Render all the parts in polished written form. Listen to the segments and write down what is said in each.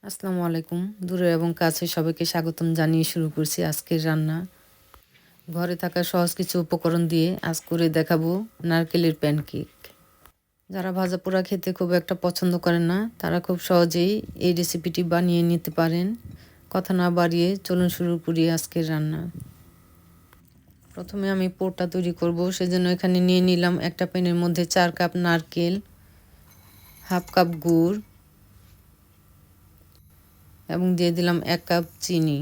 আসসালামু আলাইকুম। দূরে এবং কাছে সবাইকে স্বাগতম জানিয়ে শুরু করছি আজকের রান্না। ঘরে থাকা সহজ কিছু উপকরণ দিয়ে আজ করে দেখাবো নারকেলের প্যানকেক। যারা ভাজা পোড়া খেতে খুব একটা পছন্দ করেন না, তারা খুব সহজেই এই রেসিপিটি বানিয়ে নিতে পারেন। কথা না বাড়িয়ে চলুন শুরু করি আজকের রান্না। প্রথমে আমি পোরটা তৈরি করব, সেজন্য এখানে নিয়ে নিলাম একটা প্যানের মধ্যে 4 কাপ নারকেল, হাফ কাপ গুড় এবং দিয়ে দিলাম 1 কাপ চিনি।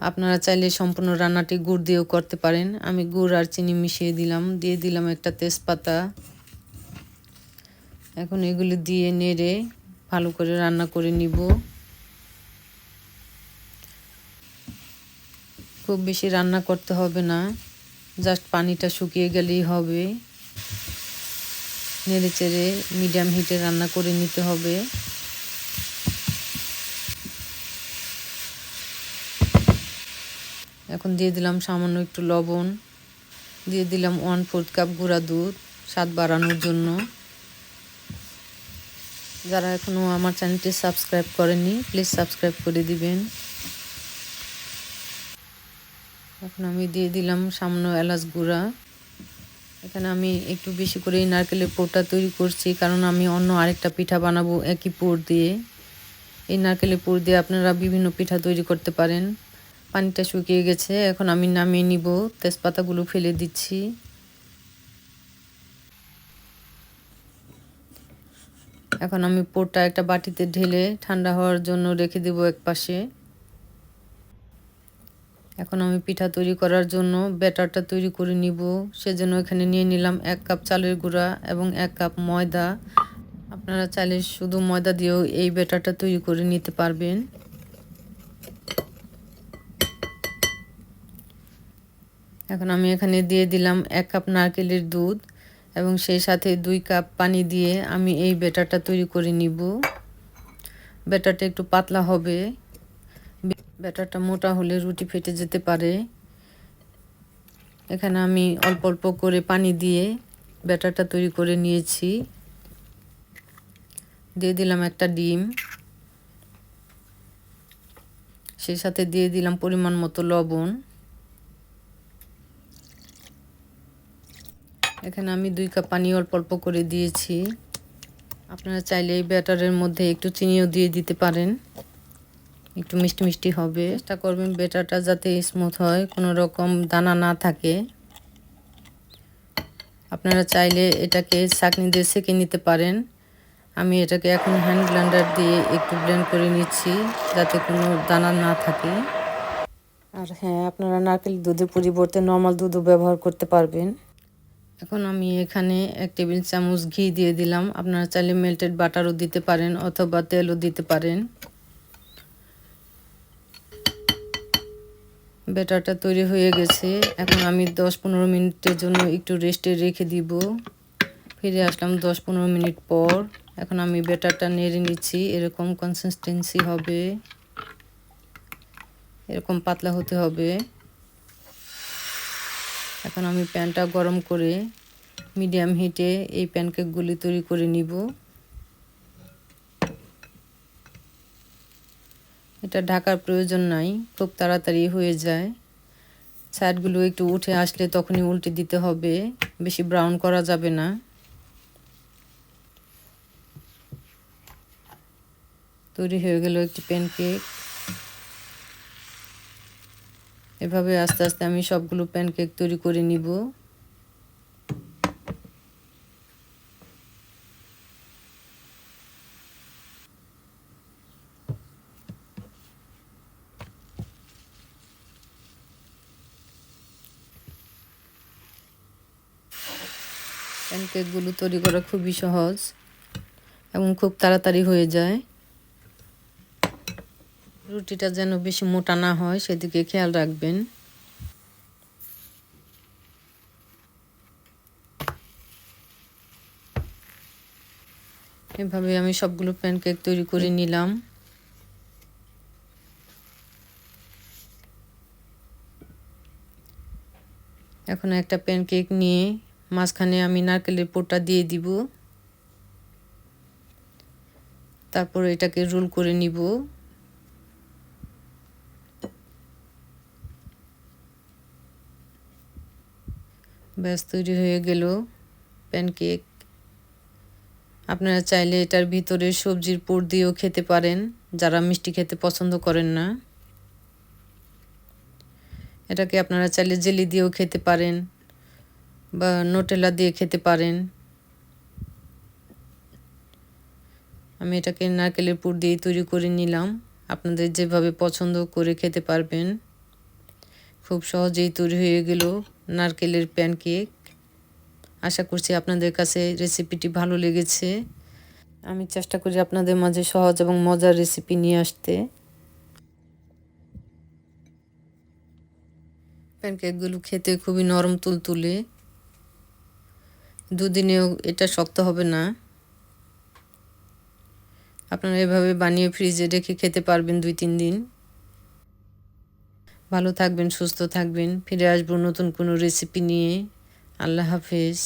আপনারা চাইলে সম্পূর্ণ রান্নাটি গুড় দিয়েও করতে পারেন। আমি গুড় আর চিনি মিশিয়ে দিলাম, দিয়ে দিলাম একটা তেজপাতা। এখন এগুলি দিয়ে নেড়ে ভালো করে রান্না করে নিব। খুব বেশি রান্না করতে হবে না, জাস্ট পানিটা শুকিয়ে গেলেই হবে। নেড়ে চেড়ে মিডিয়াম হিটে রান্না করে নিতে হবে। এখন দিয়ে দিলাম সামান্য একটু লবণ, দিয়ে দিলাম 1/4 কাপ গুঁড়া দুধ স্বাদ বাড়ানোর জন্য। যারা এখনও আমার চ্যানেলটি সাবস্ক্রাইব করেননি, প্লিজ সাবস্ক্রাইব করে দিবেন। এখন আমি দিয়ে দিলাম সামান্য এলাচ গুঁড়া। এখানে আমি একটু বেশি করে নারকেলের পুরটা তৈরি করছি, কারণ আমি অন্য আরেকটা পিঠা বানাবো একই পুর দিয়ে। এই নারকেলের পুর দিয়ে আপনারা বিভিন্ন পিঠা তৈরি করতে পারেন। পানিটা শুকিয়ে গেছে, এখন আমি নামিয়ে নিব। তেজপাতাগুলো ফেলে দিচ্ছি। এখন আমি পুরটা একটা বাটিতে ঢেলে ঠান্ডা হওয়ার জন্য রেখে দেব একপাশে। এখন আমি পিঠা তৈরি করার জন্য ব্যাটারটা তৈরি করে নিব। সেজন্য এখানে নিয়ে নিলাম 1 কাপ চালের গুঁড়া এবং 1 কাপ ময়দা। আপনারা চাইলে শুধু ময়দা দিয়েও এই ব্যাটারটা তৈরি করে নিতে পারবেন। এখন আমি এখানে দিয়ে দিলাম 1 কাপ নারকেলের দুধ এবং সেই সাথে 2 কাপ পানি দিয়ে আমি এই ব্যাটারটা তৈরি করে নিব। ব্যাটারটা একটু পাতলা হবে, ব্যাটারটা মোটা হলে রুটি ফেটে যেতে পারে। এখানে আমি অল্প অল্প করে পানি দিয়ে ব্যাটারটা তৈরি করে নিয়েছি। দিয়ে দিলাম একটা ডিম, সেই সাথে দিয়ে দিলাম পরিমাণ মতো লবণ। এখানে আমি 2 কাপ পানি অল্প অল্প করে দিয়েছি। আপনারা চাইলে এই ব্যাটারের মধ্যে একটু চিনিও দিয়ে দিতে পারেন, একটু মিষ্টি মিষ্টি হবে। চেষ্টা করবেন ব্যাটারটা যাতে স্মুথ হয়, কোনো রকম দানা না থাকে। আপনারা চাইলে এটাকে ছাঁকনি দিয়ে ছেঁকে নিতে পারেন। আমি এটাকে এখন হ্যান্ড ব্লেন্ডার দিয়ে একটু ব্লেন্ড করে নিচ্ছি, যাতে কোনো দানা না থাকে। আর হ্যাঁ, আপনারা নারকেল দুধের পরিবর্তে নর্মাল দুধও ব্যবহার করতে পারবেন। এখন আমি এখানে 1 টেবিল চামচ ঘি দিয়ে দিলাম। আপনারা চাইলে মেল্টেড বাটারও দিতে পারেন অথবা তেলও দিতে পারেন। ব্যাটারটা তৈরি হয়ে গেছে। এখন আমি 10-15 মিনিটের জন্য একটু রেস্টে রেখে দিব। ফিরে আসলাম 10-15 মিনিট পর। এখন আমি ব্যাটারটা নেড়ে নিচ্ছি। এরকম কনসিস্টেন্সি হবে, এরকম পাতলা হতে হবে। এখন আমি প্যানটা গরম করে মিডিয়াম হিটে এই প্যানকেকগুলি তৈরি করে নিব। এটা ঢাকার প্রয়োজন নাই, খুব তাড়াতাড়ি হয়ে যায়। সাইডগুলো একটু উঠে আসলে তখনই উল্টে দিতে হবে, বেশি ব্রাউন করা যাবে না। তৈরি হয়ে গেল একটি প্যানকেক। এভাবে আস্তে আস্তে আমি সবগুলো প্যানকেক তৈরি করে নিব। প্যানকেকগুলো তৈরি করা খুবই সহজ এবং খুব তাড়াতাড়ি হয়ে যায়। রুটিটা যেন বেশি মোটা না হয় সেদিকে খেয়াল রাখবেন। এভাবে আমি সবগুলো প্যানকেক তৈরি করে নিলাম। এখন একটা প্যানকেক নিয়ে মাঝখানে আমি নারকেলের পুরটা দিয়ে দিব। তারপর এটাকে রোল করে নিব। ব্যাস তৈরি হয়ে গেল প্যানকেক। আপনারা চাইলে এটার ভিতরে সবজির পুর দিয়েও খেতে পারেন, যারা মিষ্টি খেতে পছন্দ করেন না। এটাকে আপনারা চাইলে জেলি দিয়েও খেতে পারেন বা নোটেলা দিয়ে খেতে পারেন। আমি এটাকে নারকেলের পুর দিয়ে তৈরি করে নিলাম। আপনাদের যেভাবে পছন্দ করে খেতে পারবেন। খুব সহজেই তৈরি হয়ে গেল নারকেলের প্যানকেক। আশা করছি আপনাদের কাছে রেসিপিটি ভালো লেগেছে। আমি চেষ্টা করি আপনাদের মাঝে সহজ এবং মজার রেসিপি নিয়ে আসতে। প্যানকেকগুলো খেতে খুবই নরম তুলতুলে। দুদিনেও এটা শক্ত হবে না। আপনারা এভাবে বানিয়ে ফ্রিজে রেখে খেতে পারবেন 2-3 দিন। ভালো থাকবেন, সুস্থ থাকবেন। ফিরে আসবো নতুন কোনো রেসিপি নিয়ে। আল্লাহ হাফেজ।